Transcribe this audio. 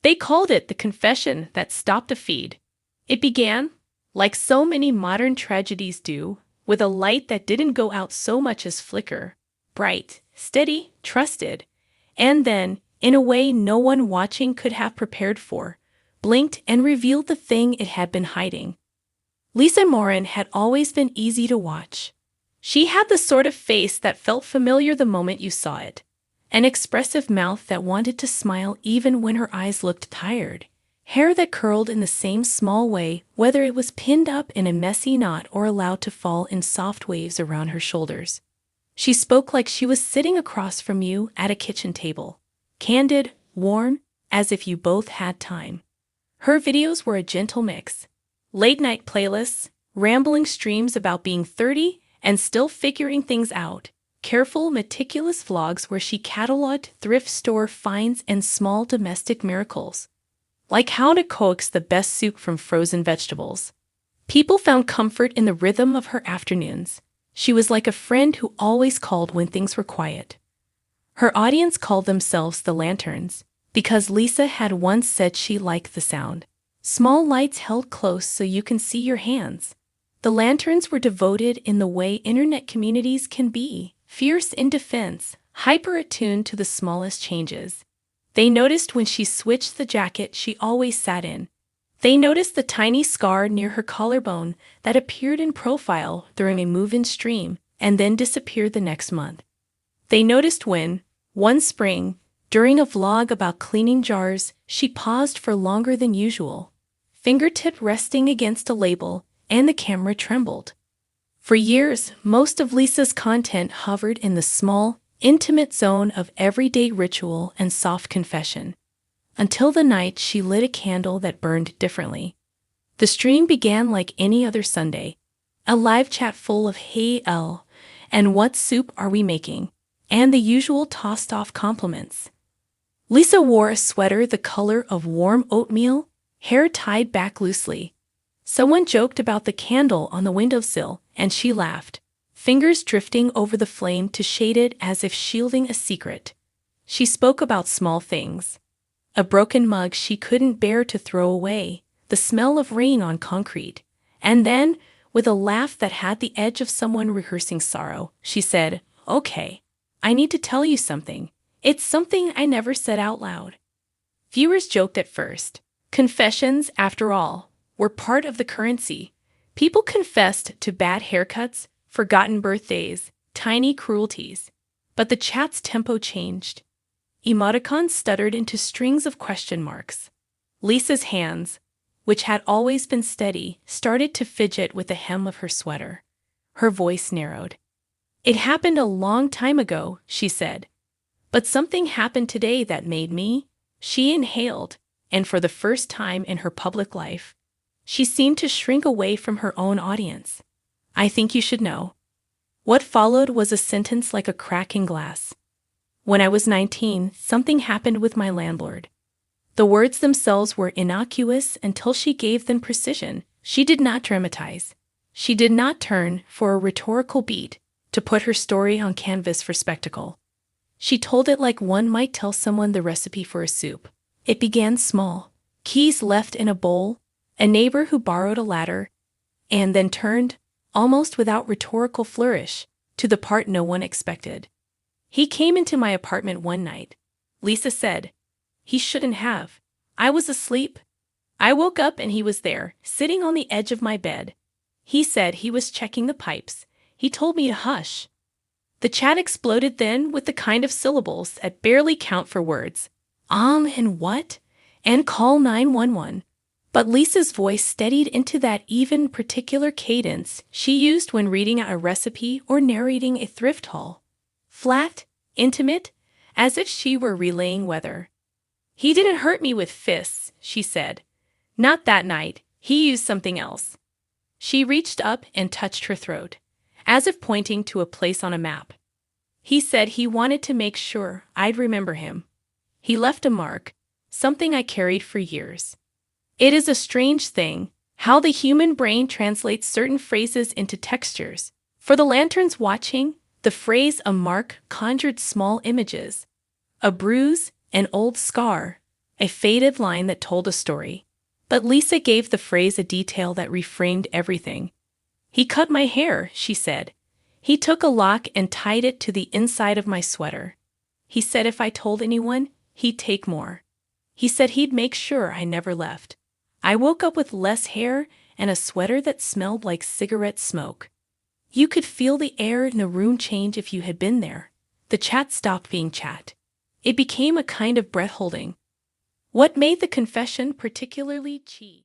They called it the confession that stopped a feed. It began, like so many modern tragedies do, with a light that didn't go out so much as flicker, bright, steady, trusted, and then, in a way no one watching could have prepared for, blinked and revealed the thing it had been hiding. Lisa Moran had always been easy to watch. She had the sort of face that felt familiar the moment you saw it, an expressive mouth that wanted to smile even when her eyes looked tired, hair that curled in the same small way whether it was pinned up in a messy knot or allowed to fall in soft waves around her shoulders. She spoke like she was sitting across from you at a kitchen table, candid, warm, as if you both had time. Her videos were a gentle mix. Late-night playlists, rambling streams about being 30 and still figuring things out, careful, meticulous vlogs where she cataloged thrift store finds and small domestic miracles, like how to coax the best soup from frozen vegetables. People found comfort in the rhythm of her afternoons. She was like a friend who always called when things were quiet. Her audience called themselves the Lanterns, because Lisa had once said she liked the sound. Small lights held close so you can see your hands. The Lanterns were devoted in the way internet communities can be, fierce in defense, hyper-attuned to the smallest changes. They noticed when she switched the jacket she always sat in. They noticed the tiny scar near her collarbone that appeared in profile during a move-in stream and then disappeared the next month. They noticed when, one spring, during a vlog about cleaning jars, she paused for longer than usual, fingertip resting against a label, and the camera trembled. For years, most of Lisa's content hovered in the small, intimate zone of everyday ritual and soft confession, until the night she lit a candle that burned differently. The stream began like any other Sunday, a live chat full of "Hey Elle," and "What soup are we making?" and the usual tossed-off compliments. Lisa wore a sweater the color of warm oatmeal, hair tied back loosely. Someone joked about the candle on the windowsill, and she laughed, fingers drifting over the flame to shade it as if shielding a secret. She spoke about small things. A broken mug she couldn't bear to throw away, the smell of rain on concrete, and then, with a laugh that had the edge of someone rehearsing sorrow, she said, "Okay, I need to tell you something. It's something I never said out loud." Viewers joked at first. Confessions, after all, were part of the currency. People confessed to bad haircuts, forgotten birthdays, tiny cruelties. But the chat's tempo changed. Emoticons stuttered into strings of question marks. Lisa's hands, which had always been steady, started to fidget with the hem of her sweater. Her voice narrowed. "It happened a long time ago," she said. "But something happened today that made me." She inhaled, and for the first time in her public life, she seemed to shrink away from her own audience. "I think you should know." What followed was a sentence like a crack in glass. "When I was 19, something happened with my landlord." The words themselves were innocuous until she gave them precision. She did not dramatize. She did not turn for a rhetorical beat to put her story on canvas for spectacle. She told it like one might tell someone the recipe for a soup. It began small, keys left in a bowl, a neighbor who borrowed a ladder, and then turned, almost without rhetorical flourish, to the part no one expected. "He came into my apartment one night," Lisa said. "He shouldn't have. I was asleep. I woke up and he was there, sitting on the edge of my bed. He said he was checking the pipes. He told me to hush." The chat exploded then with the kind of syllables that barely count for words. And what? And call 911. But Lisa's voice steadied into that even particular cadence she used when reading out a recipe or narrating a thrift haul. Flat, intimate, as if she were relaying weather. "He didn't hurt me with fists," she said. "Not that night. He used something else." She reached up and touched her throat, as if pointing to a place on a map. "He said he wanted to make sure I'd remember him. He left a mark, something I carried for years." It is a strange thing, how the human brain translates certain phrases into textures. For the Lanterns watching, the phrase "a mark" conjured small images. A bruise, an old scar, a faded line that told a story. But Lisa gave the phrase a detail that reframed everything. "He cut my hair," she said. "He took a lock and tied it to the inside of my sweater. He said if I told anyone, he'd take more. He said he'd make sure I never left. I woke up with less hair and a sweater that smelled like cigarette smoke." You could feel the air in the room change if you had been there. The chat stopped being chat. It became a kind of breath-holding. What made the confession particularly cheap?